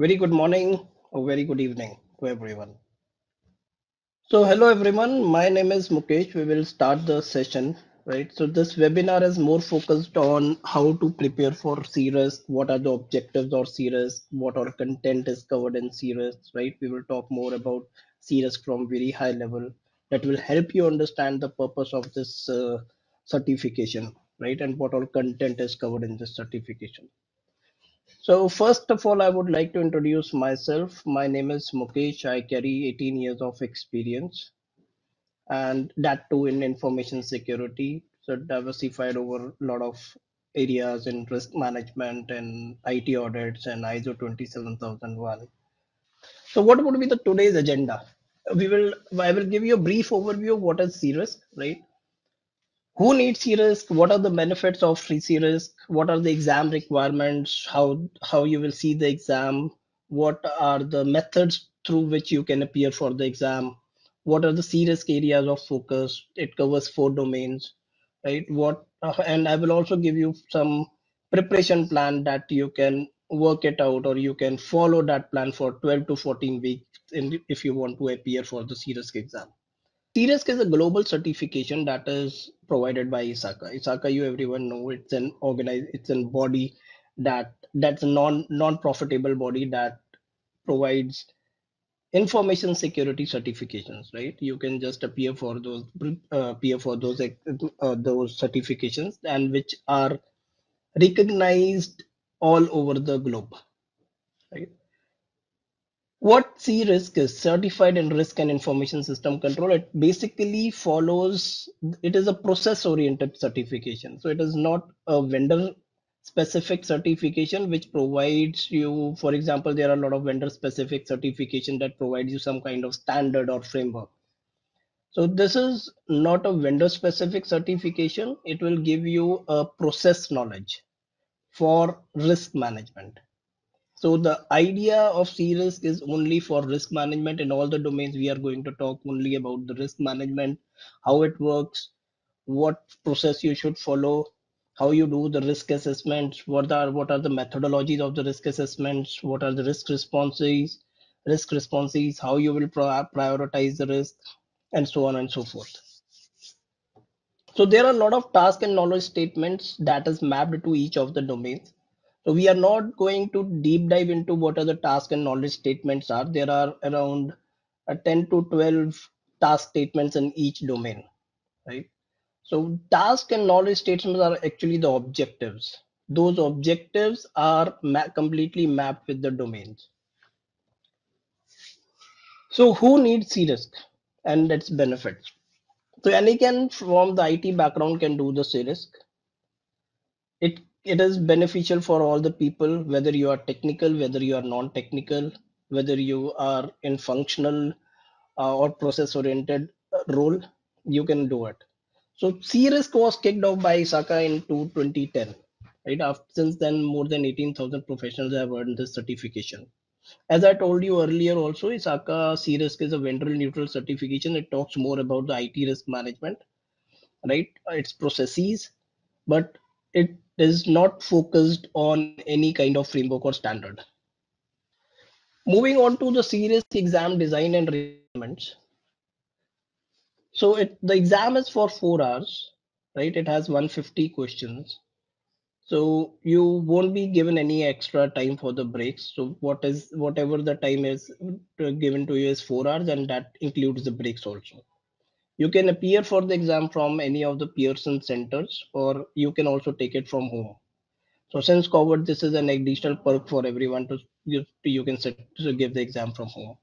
Very good morning or very good evening to everyone. So, hello everyone. My name is Mukesh. We will start the session, right? So, this webinar is more focused on how to prepare for CRISC, what are the objectives of CRISC, what all content is covered in CRISC, right? We will talk more about CRISC from very high level that will help you understand the purpose of this certification, right? And what all content is covered in this certification. So first of all, I would like to introduce myself. My name is Mukesh. I carry 18 years of experience and that too in information security. So diversified over a lot of areas in risk management and IT audits and ISO 27001. So what would be the today's agenda? I will give you a brief overview of what is CRISC, right? Who needs CRISC? What are the benefits of free CRISC? What are the exam requirements? How you will see the exam? What are the methods through which you can appear for the exam? What are the CRISC areas of focus? It covers four domains, right? And I will also give you some preparation plan that you can work it out, or you can follow that plan for 12 to 14 weeks if you want to appear for the CRISC exam. CRISC is a global certification that is provided by ISACA. ISACA, you everyone know, it's a body that's a non-profitable body that provides information security certifications, right? You can just appear for those certifications, and which are recognized all over the globe, right? What CRISC is, Certified in Risk and Information System Control, it basically follows, it is a process oriented certification. So it is not a vendor specific certification which provides you, for example, there are a lot of vendor specific certification that provides you some kind of standard or framework. So this is not a vendor specific certification. It will give you a process knowledge for risk management. So the idea of C-risk is only for risk management. In all the domains. We are going to talk only about the risk management, how it works, what process you should follow, how you do the risk assessments, what are the methodologies of the risk assessments, what are the risk responses, how you will prioritize the risk, and so on and so forth. So there are a lot of task and knowledge statements that is mapped to each of the domains. So we are not going to deep dive into what are the task and knowledge statements are. There are around 10 to 12 task statements in each domain, right? So task and knowledge statements are actually the objectives. Those objectives are completely mapped with the domains. So who needs CRISC and its benefits? So any can from the IT background can do the CRISC. It is beneficial for all the people, whether you are technical, whether you are non-technical, whether you are in functional or process oriented role, you can do it. So CRISC was kicked off by ISACA in 2010, right? Since then, more than 18,000 professionals have earned this certification. As I told you earlier also, ISACA CRISC is a vendor neutral certification. It talks more about the IT risk management, right? Its processes, but it is not focused on any kind of framework or standard. Moving on to the CRISC exam design and requirements. So the exam is for 4 hours, right? It has 150 questions. So you won't be given any extra time for the breaks. So whatever the time is given to you is 4 hours, and that includes the breaks also. You can appear for the exam from any of the Pearson centers, or you can also take it from home. So since COVID, this is an additional perk for everyone to you can give the exam from home.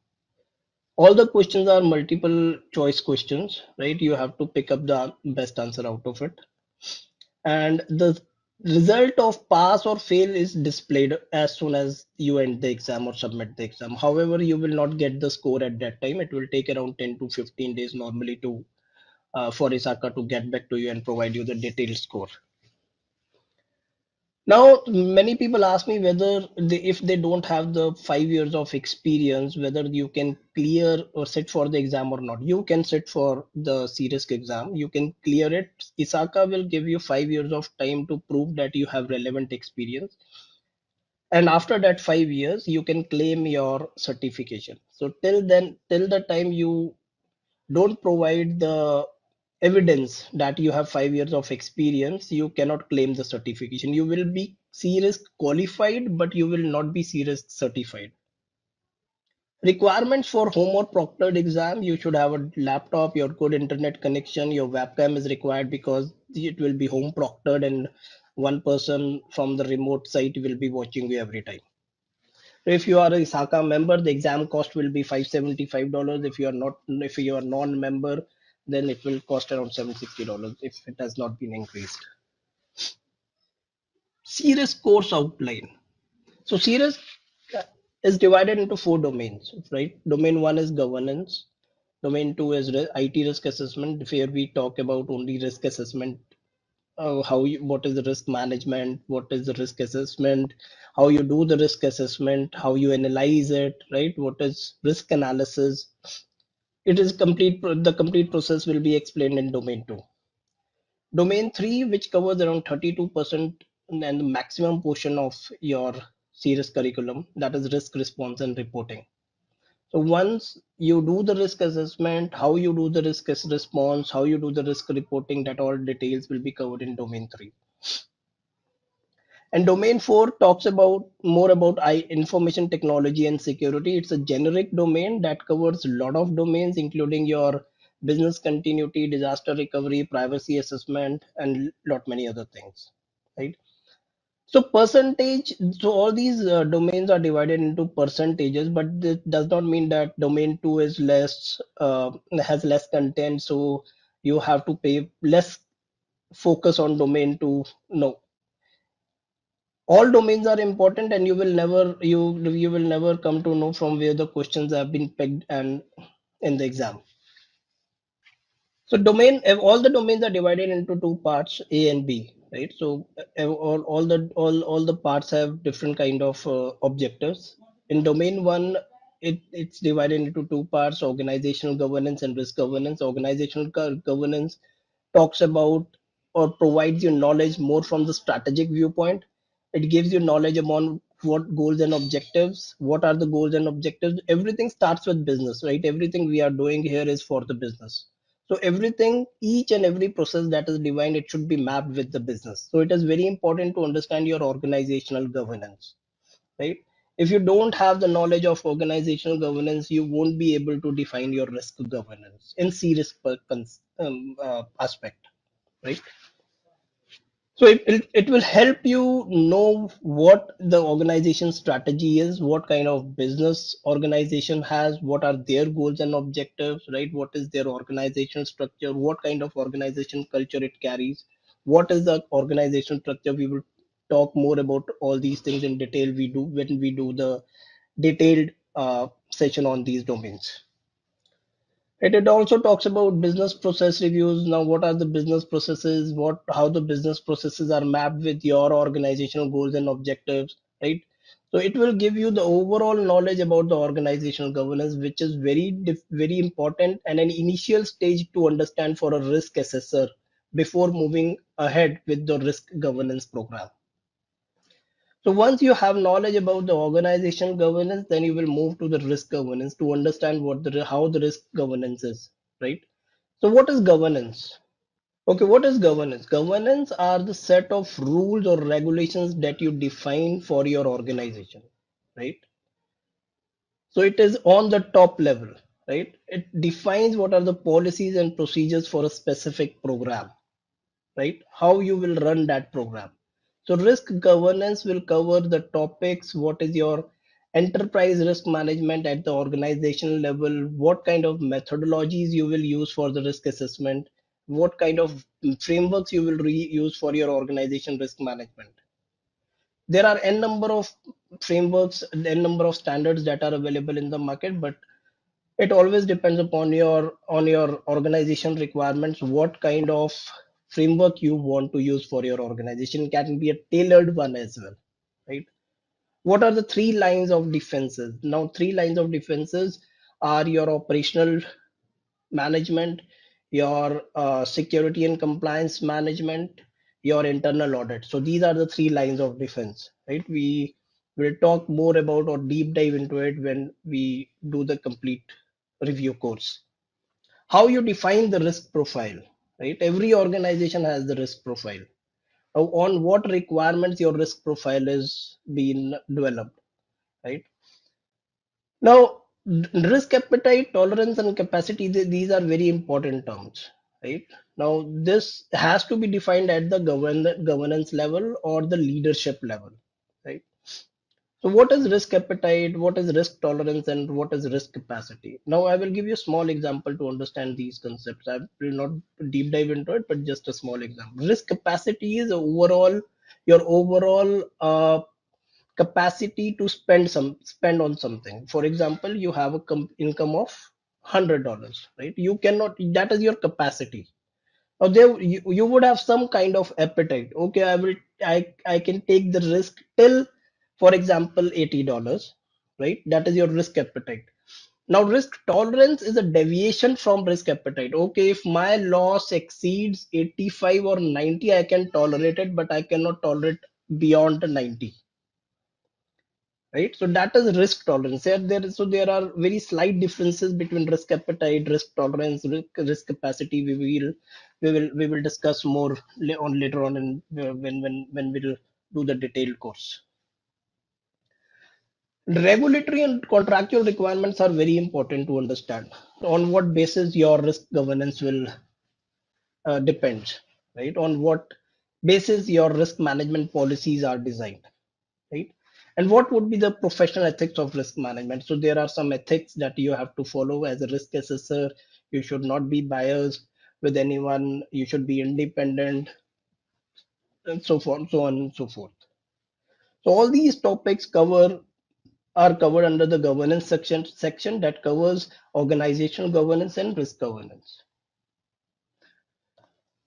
All the questions are multiple choice questions, right? You have to pick up the best answer out of it. And the result of pass or fail is displayed as soon as you end the exam or submit the exam. However, you will not get the score at that time. It will take around 10 to 15 days normally to for ISACA to get back to you and provide you the detailed score. Now, many people ask me whether if they don't have the 5 years of experience, whether you can clear or sit for the exam or not. You can sit for the CRISC exam. You can clear it. ISACA will give you 5 years of time to prove that you have relevant experience. And after that 5 years, you can claim your certification. So till then, till the time you don't provide the evidence that you have 5 years of experience, you cannot claim the certification. You will be CRISC qualified, but you will not be CRISC certified. Requirements for home or proctored exam: you should have a laptop, your good internet connection, your webcam is required because it will be home proctored and one person from the remote site will be watching you every time. So if you are a ISACA member, the exam cost will be $575. If you are not, if you are non-member, then it will cost around $760 if it has not been increased. Serious course outline. So serious is divided into four domains, right? Domain one is governance. Domain two is IT risk assessment. Here we talk about only risk assessment, how you, what is the risk management, what is the risk assessment, how you do the risk assessment, how you analyze it, right? What is risk analysis? It is complete. The complete process will be explained in domain two. Domain three, which covers around 32% and the maximum portion of your serious curriculum, that is risk response and reporting. So once you do the risk assessment, how you do the risk response, how you do the risk reporting, that all details will be covered in domain three. And domain four talks about more about information technology and security. It's a generic domain that covers a lot of domains, including your business continuity, disaster recovery, privacy assessment, and lot many other things. Right. So percentage. So all these domains are divided into percentages, but this does not mean that domain two is less, has less content. So you have to pay less focus on domain two. No, all domains are important and you will never come to know from where the questions have been picked and in the exam. So all the domains are divided into two parts, A and B, right? So all the parts have different kind of objectives. In domain one, it's divided into two parts: organizational governance and risk governance. Organizational governance talks about or provides you knowledge more from the strategic viewpoint. It gives you knowledge about what goals and objectives, what are the goals and objectives. Everything starts with business, right? Everything we are doing here is for the business. So everything, each and every process that is defined, it should be mapped with the business. So it is very important to understand your organizational governance, right? If you don't have the knowledge of organizational governance, you won't be able to define your risk governance in serious aspect, right? So it will help you know what the organization strategy is, what kind of business organization has, what are their goals and objectives, right? What is their organizational structure, what kind of organization culture it carries, what is the organization structure. We will talk more about all these things in detail we do when we do the detailed session on these domains. It also talks about business process reviews. Now, what are the business processes? How the business processes are mapped with your organizational goals and objectives, right? So it will give you the overall knowledge about the organizational governance, which is very important and an initial stage to understand for a risk assessor before moving ahead with the risk governance program. So once you have knowledge about the organizational governance, then you will move to the risk governance to understand how the risk governance is, right? So what is governance? Okay, what is governance? Governance are the set of rules or regulations that you define for your organization, right? So it is on the top level, right? It defines what are the policies and procedures for a specific program, right? How you will run that program. So risk governance will cover the topics: what is your enterprise risk management at the organizational level, what kind of methodologies you will use for the risk assessment, what kind of frameworks you will use for your organization risk management. There are n number of frameworks, n number of standards that are available in the market, but it always depends upon your organization requirements, what kind of framework you want to use for your organization. Can be a tailored one as well, right? What are the three lines of defenses? Now, three lines of defenses are your operational management, your security and compliance management, your internal audit. So these are the three lines of defense, right? We'll talk more about or deep dive into it when we do the complete review course. How you define the risk profile, right? Every organization has the risk profile. On what requirements your risk profile is being developed, right? Now, risk appetite, tolerance, and capacity, these are very important terms, right? Now, this has to be defined at the governance level or the leadership level, right? So, what is risk appetite? What is risk tolerance? And what is risk capacity? Now, I will give you a small example to understand these concepts. I will not deep dive into it, but just a small example. Risk capacity is your overall capacity to spend on something. For example, you have a income of $100, right? You cannot, that is your capacity. Now there you would have some kind of appetite. Okay, I can take the risk till, for example, $80, right? That is your risk appetite. Now risk tolerance is a deviation from risk appetite. Okay, if my loss exceeds 85 or 90, I can tolerate it, but I cannot tolerate beyond 90, right? So that is risk tolerance. So there are very slight differences between risk appetite, risk tolerance, risk capacity. We will discuss more on later on in when we'll do the detailed course. Regulatory and contractual requirements are very important to understand. On what basis your risk governance will depend, right? On what basis your risk management policies are designed, right? And what would be the professional ethics of risk management? So there are some ethics that you have to follow as a risk assessor. You should not be biased with anyone. You should be independent, and so on and so forth. So all these topics are covered under the governance section that covers organizational governance and risk governance.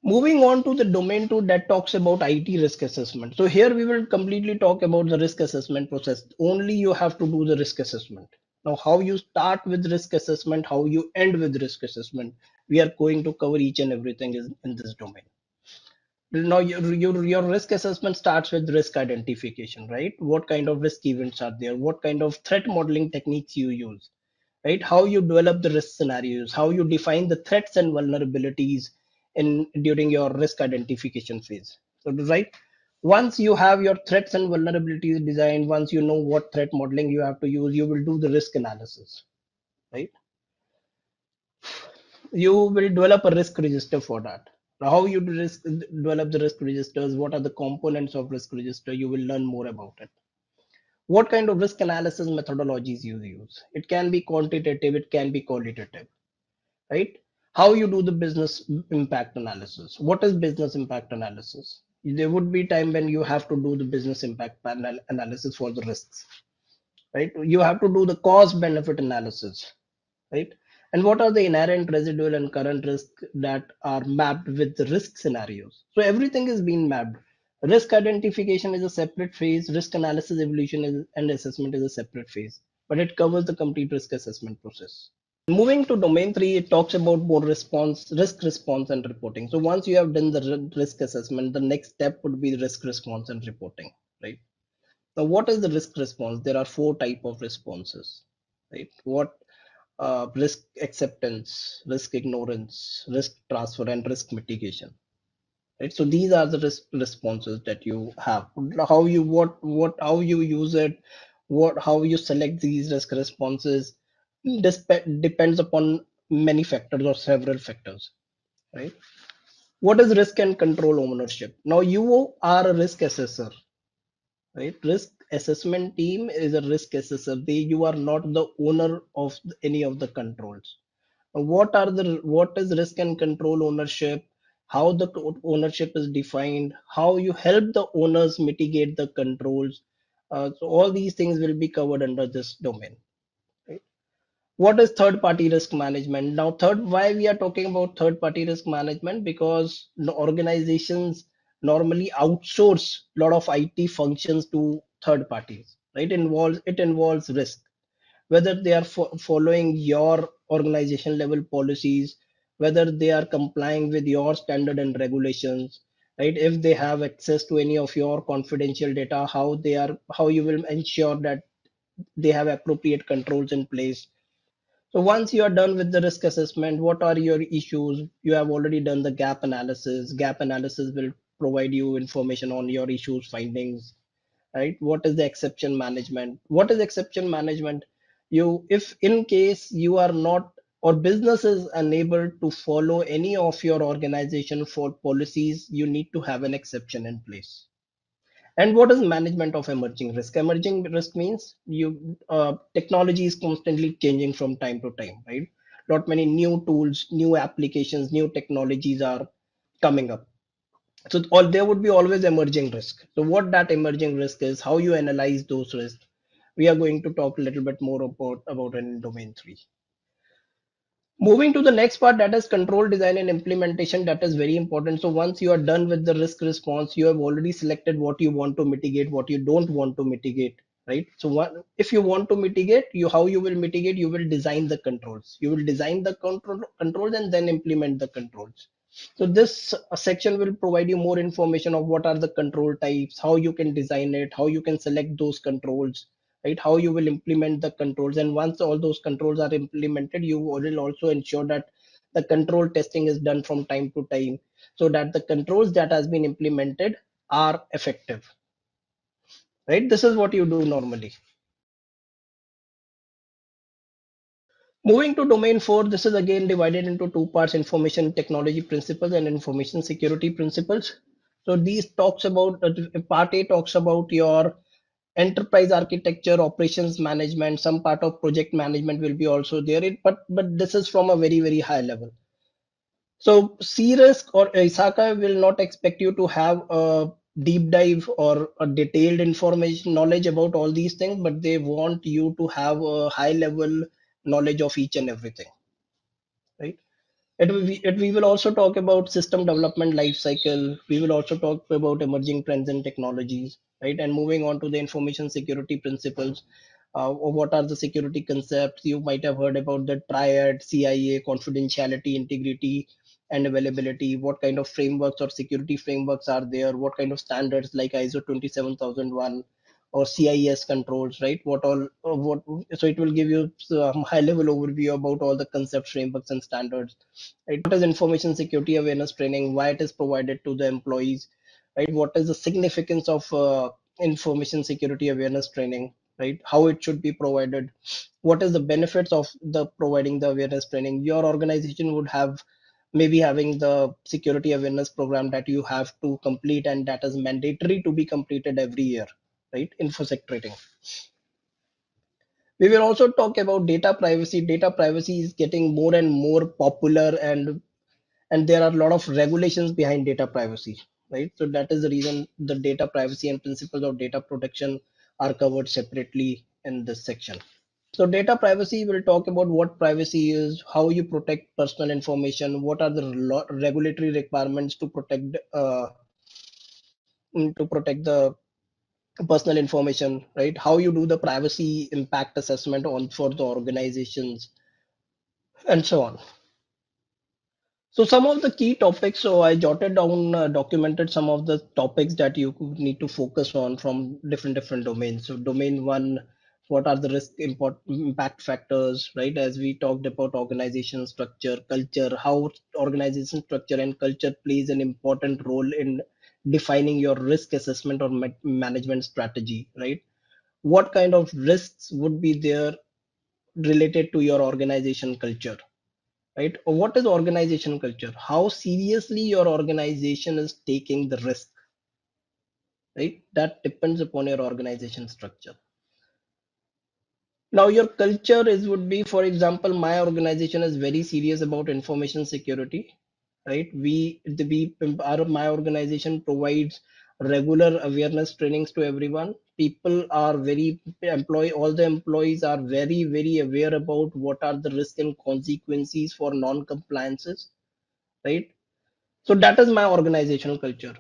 Moving on to the domain 2 that talks about IT risk assessment. So here we will completely talk about the risk assessment process. Only you have to do the risk assessment. Now, how you start with risk assessment, how you end with risk assessment, we are going to cover each and everything in this domain. Now, your risk assessment starts with risk identification, right? What kind of risk events are there? What kind of threat modeling techniques you use, right? How you develop the risk scenarios, how you define the threats and vulnerabilities in during your risk identification phase. So, right, once you have your threats and vulnerabilities designed, once you know what threat modeling you have to use, you will do the risk analysis, right? You will develop a risk register for that. Now, how you develop the risk registers, what are the components of risk register, you will learn more about it. What kind of risk analysis methodologies you use? It can be quantitative, it can be qualitative, right? How you do the business impact analysis? What is business impact analysis? There would be time when you have to do the business impact analysis for the risks, right? You have to do the cost benefit analysis, right? And what are the inherent, residual, and current risks that are mapped with the risk scenarios? So everything is being mapped. Risk identification is a separate phase. Risk analysis, evaluation, and assessment is a separate phase, but it covers the complete risk assessment process. Moving to domain 3, it talks about more risk response and reporting. So once you have done the risk assessment, the next step would be the risk response and reporting, right? Now, what is the risk response? There are four type of responses, right? What risk acceptance, risk ignorance, risk transfer, and risk mitigation. Right. So these are the risk responses that you have. How you how you use it, how you select these risk responses. This depends upon many factors or several factors. Right. What is risk and control ownership? Now you are a risk assessor, right? Risk assessment team is a risk assessor. You are not the owner of any of the controls. What is risk and control ownership? How the ownership is defined? How you help the owners mitigate the controls? So all these things will be covered under this domain. Right? What is third party risk management? Now, why we are talking about third party risk management? Because the organizations normally outsource a lot of IT functions to third parties, right? It involves risk, whether they are following your organization level policies, whether they are complying with your standard and regulations, right? If they have access to any of your confidential data, how you will ensure that they have appropriate controls in place. So once you are done with the risk assessment, what are your issues? You have already done the gap analysis. Gap analysis will provide you information on your issues, findings, right? What is the exception management? What is exception management? If in case you are not or business is unable to follow any of your organization for policies, you need to have an exception in place. And what is management of emerging risk? Emerging risk means technology is constantly changing from time to time, right? Not many new tools, new applications, new technologies are coming up. So all there would be always emerging risk. So what that emerging risk is, how you analyze those risks. We are going to talk a little bit more about it in domain three. Moving to the next part, that is control design and implementation. That is very important. So once you are done with the risk response, you have already selected what you want to mitigate, what you don't want to mitigate, right? So if you want to mitigate, how you will mitigate, you will design the controls. You will design the controls and then implement the controls. So this section will provide you more information of what are the control types, how you can design it, how you can select those controls, right? How you will implement the controls. And once all those controls are implemented, you will also ensure that the control testing is done from time to time so that the controls that has been implemented are effective, right? This is what you do normally. Moving to domain four, this is again divided into two parts: information technology principles and information security principles. So these talks about part A talks about your enterprise architecture, operations management. Some part of project management will be also there, but this is from a very high level. So CRISC or ISACA will not expect you to have a deep dive or a detailed information knowledge about all these things, but they want you to have a high level knowledge of each and everything, right? We will also talk about system development life cycle. We will also talk about emerging trends and technologies, right? And moving on to the information security principles. Or what are the security concepts? You might have heard about the triad, CIA, confidentiality, integrity, and availability. What kind of frameworks or security frameworks are there? What kind of standards like ISO 27001 or CIS controls, right? So it will give you some high level overview about all the concepts, frameworks, and standards, right? What is information security awareness training? Why it is provided to the employees, right? What is the significance of information security awareness training, right? How it should be provided? What is the benefits of the providing the awareness training? Your organization would have maybe having the security awareness program that you have to complete and that is mandatory to be completed every year, right? Infosec training. We will also talk about data privacy. Data privacy is getting more and more popular, and there are a lot of regulations behind data privacy, right? So that is the reason the data privacy and principles of data protection are covered separately in this section. So data privacy will talk about what privacy is, how you protect personal information, what are the regulatory requirements to protect the personal information, right? How you do the privacy impact assessment on for the organizations, and so on. So some of the key topics, so I jotted down, documented some of the topics that you could need to focus on from different domains. So domain one, what are the impact factors, right? As we talked about organization structure, culture, how organization structure and culture plays an important role in defining your risk assessment or management strategy, right? What kind of risks would be there related to your organization culture, right? What is organization culture? How seriously your organization is taking the risk, right? That depends upon your organization structure. Now, your culture is would be, for example, my organization is very serious about information security, right? My organization provides regular awareness trainings to everyone. People are all the employees are very aware about what are the risks and consequences for non-compliances, right? So that is my organizational culture.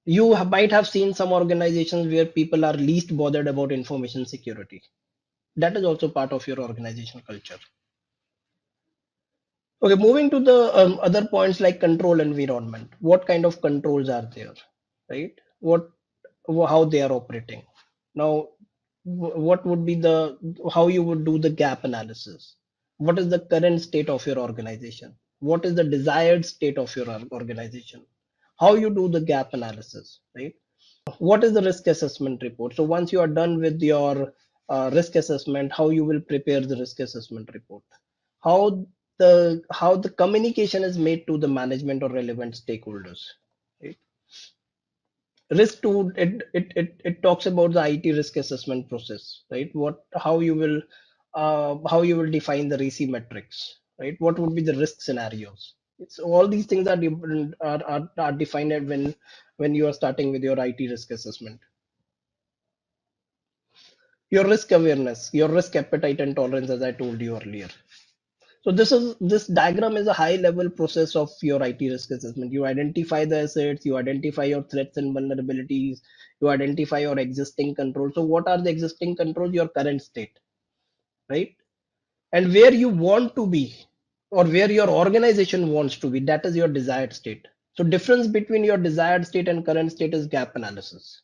You might have seen some organizations where people are least bothered about information security. That is also part of your organizational culture. Okay, moving to the other points like control environment. What kind of controls are there, right? How they are operating. Now, what would be how you would do the gap analysis? What is the current state of your organization? What is the desired state of your organization? How you do the gap analysis, right? What is the risk assessment report? So once you are done with your risk assessment, how you will prepare the risk assessment report? How the communication is made to the management or relevant stakeholders, right? Risk to it talks about the IT risk assessment process, right? How you will define the RISI metrics, right? What would be the risk scenarios? It's all these things are defined when you are starting with your IT risk assessment. Your risk awareness, your risk appetite and tolerance, as I told you earlier. So this diagram is a high level process of your IT risk assessment. You identify the assets, you identify your threats and vulnerabilities, you identify your existing controls. So what are the existing controls? Your current state, right? And where you want to be, or where your organization wants to be, that is your desired state. So difference between your desired state and current state is gap analysis.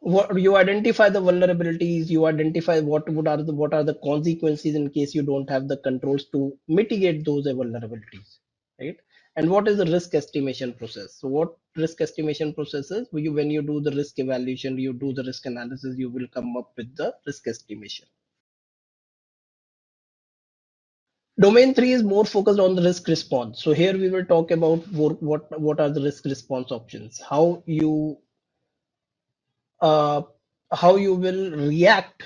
You identify the vulnerabilities, you identify what are the consequences in case you don't have the controls to mitigate those vulnerabilities, right? And what is the risk estimation process? So what risk estimation process is? When you do the risk evaluation, you do the risk analysis, you will come up with the risk estimation. Domain 3 is more focused on the risk response. So here we will talk about what are the risk response options, uh, how you will react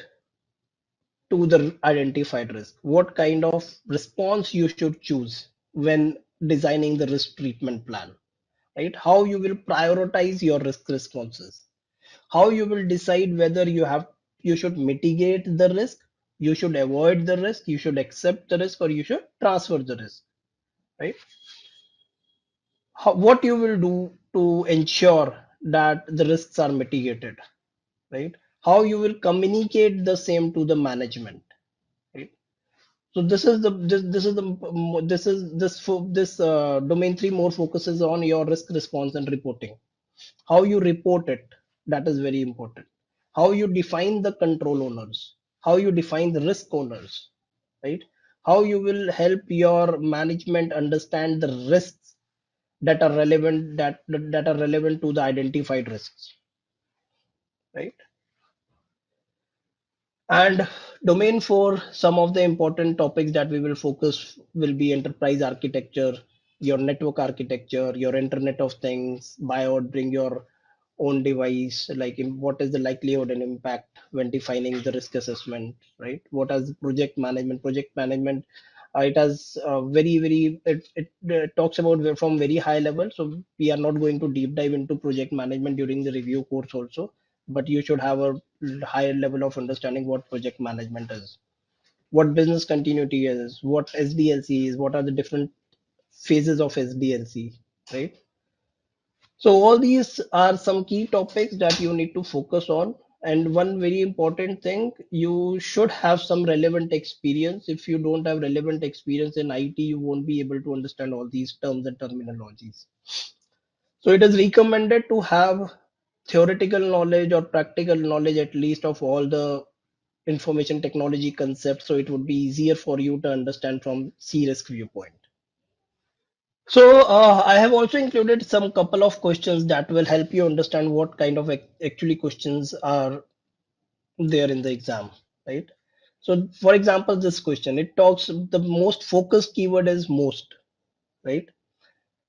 to the identified risk. What kind of response you should choose when designing the risk treatment plan, right? How you will prioritize your risk responses. How you will decide whether you should mitigate the risk, you should avoid the risk, you should accept the risk, or you should transfer the risk, right? What you will do to ensure that the risks are mitigated, right? How you will communicate the same to the management, right? So this domain 3 more focuses on your risk response and reporting. How you report it, that is very important. How you define the control owners, how you define the risk owners, right? How you will help your management understand the risks that are relevant to the identified risks, right? And domain 4, some of the important topics that we will focus will be enterprise architecture, your network architecture, your Internet of Things, buy or bring your own device, like what is the likelihood and impact when defining the risk assessment, right? What is project management? Project management, it has it talks about from very high level. So we are not going to deep dive into project management during the review course also, but you should have a higher level of understanding what project management is, what business continuity is, what SDLC is, what are the different phases of SDLC, right? So all these are some key topics that you need to focus on. And one very important thing, you should have some relevant experience. If you don't have relevant experience in IT, you won't be able to understand all these terms and terminologies. So it is recommended to have theoretical knowledge or practical knowledge at least of all the information technology concepts, so it would be easier for you to understand from CRISC viewpoint. So I have also included some couple of questions that will help you understand what kind of actually questions are there in the exam, right? So for example, this question, it talks the most focused keyword is most, right?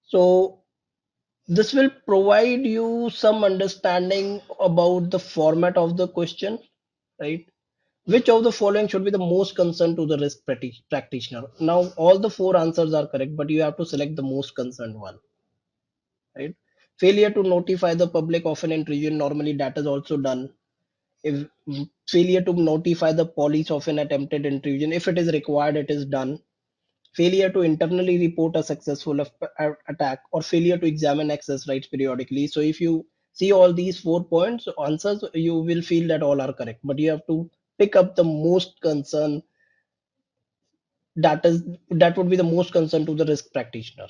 So this will provide you some understanding about the format of the question, right? Which of the following should be the most concerned to the risk practitioner? Now, all the four answers are correct, but you have to select the most concerned one, right? Failure to notify the public of an intrusion, normally that is also done. If failure to notify the police of an attempted intrusion, if it is required, it is done. Failure to internally report a successful attack, or failure to examine access rights periodically. So if you see all these 4 points answers, you will feel that all are correct, but you have to pick up the most concern That would be the most concern to the risk practitioner,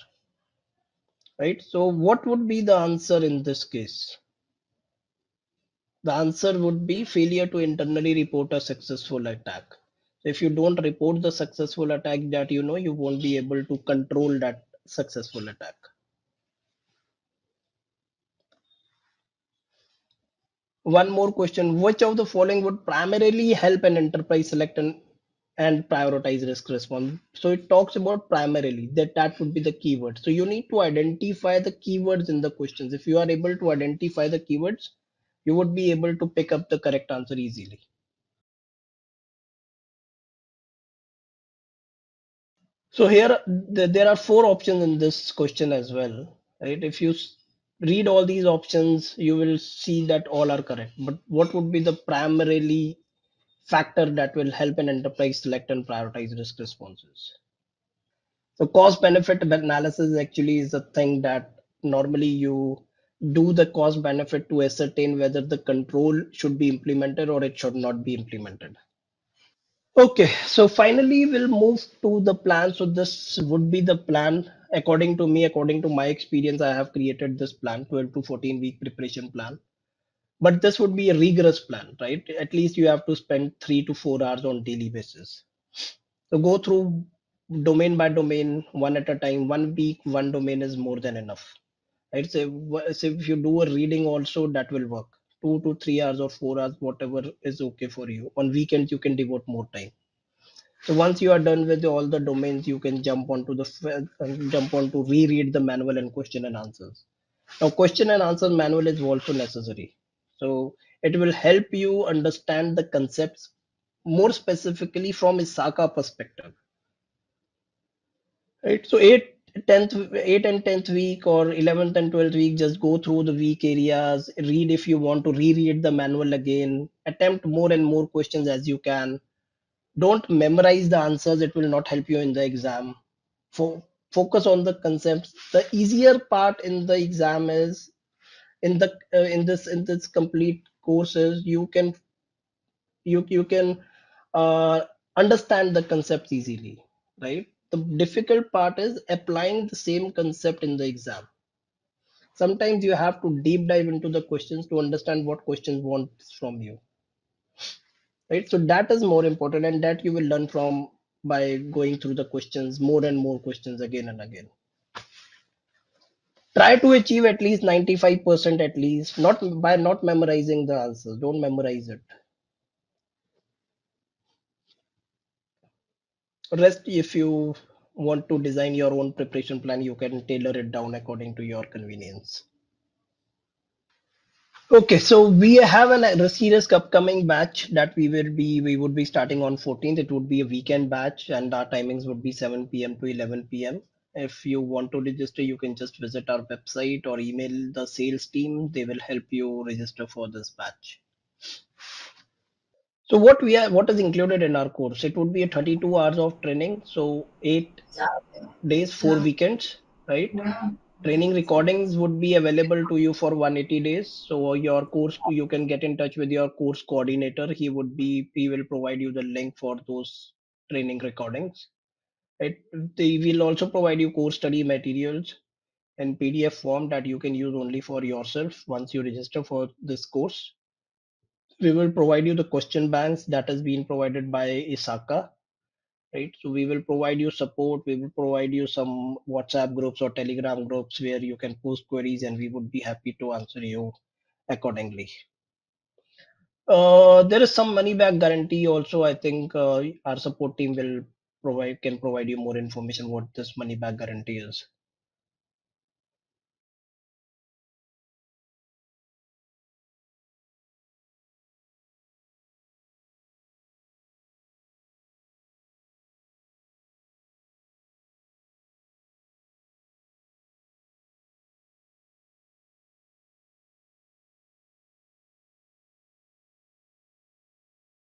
right? So what would be the answer in this case? The answer would be failure to internally report a successful attack. So if you don't report the successful attack, that you won't be able to control that successful attack. One more question. Which of the following would primarily help an enterprise select and prioritize risk response? So it talks about primarily, that would be the keyword. So you need to identify the keywords in the questions. If you are able to identify the keywords, you would be able to pick up the correct answer easily. So here there are four options in this question as well, right? If you read all these options, you will see that all are correct. But what would be the primarily factor that will help an enterprise select and prioritize risk responses? So cost benefit analysis actually is a thing that normally you do the cost benefit to ascertain whether the control should be implemented or it should not be implemented. Okay, so finally we'll move to the plan. So this would be the plan. According to me, according to my experience, I have created this plan, 12 to 14 week preparation plan. But this would be a rigorous plan, right? At least you have to spend 3 to 4 hours on daily basis. So go through domain by domain, one at a time. 1 week, one domain is more than enough. Right? So if you do a reading also, that will work. 2 to 3 hours or 4 hours, whatever is okay for you. On weekends, you can devote more time. So once you are done with all the domains, you can jump on to reread the manual and question and answers. Now, question and answer manual is also necessary. So it will help you understand the concepts more specifically from isaca perspective. Right. So 8 and 10th week or 11th and 12th week, just go through the weak areas, read if you want to reread the manual again, attempt more and more questions as you can. Don't memorize the answers, it will not help you in the exam. Focus on the concepts. The easier part in the exam is in this complete courses, you can uh, understand the concepts easily, right? The difficult part is applying the same concept in the exam. Sometimes you have to deep dive into the questions to understand what questions wants from you, right? So that is more important, and that you will learn from by going through the questions, more and more questions again and again. Try to achieve at least 95% at least, not by not memorizing the answers. Don't memorize it. Rest, if you want to design your own preparation plan, you can tailor it down according to your convenience. Okay, so we have a serious upcoming batch that we would be starting on 14th. It would be a weekend batch, and our timings would be 7 p.m. to 11 p.m. If you want to register, you can just visit our website or email the sales team. They will help you register for this batch. So what is included in our course? It would be a 32 hours of training, so 8 days, 4 weekends, right? Training recordings would be available to you for 180 days. So your course, you can get in touch with your course coordinator. He will provide you the link for those training recordings. It They will also provide you course study materials in PDF form that you can use only for yourself once you register for this course. We will provide you the question banks that has been provided by isaca, right? So we will provide you support. We will provide you some WhatsApp groups or Telegram groups where you can post queries, and we would be happy to answer you accordingly. There is some money back guarantee also. I think our support team will provide can provide you more information what this money back guarantee is.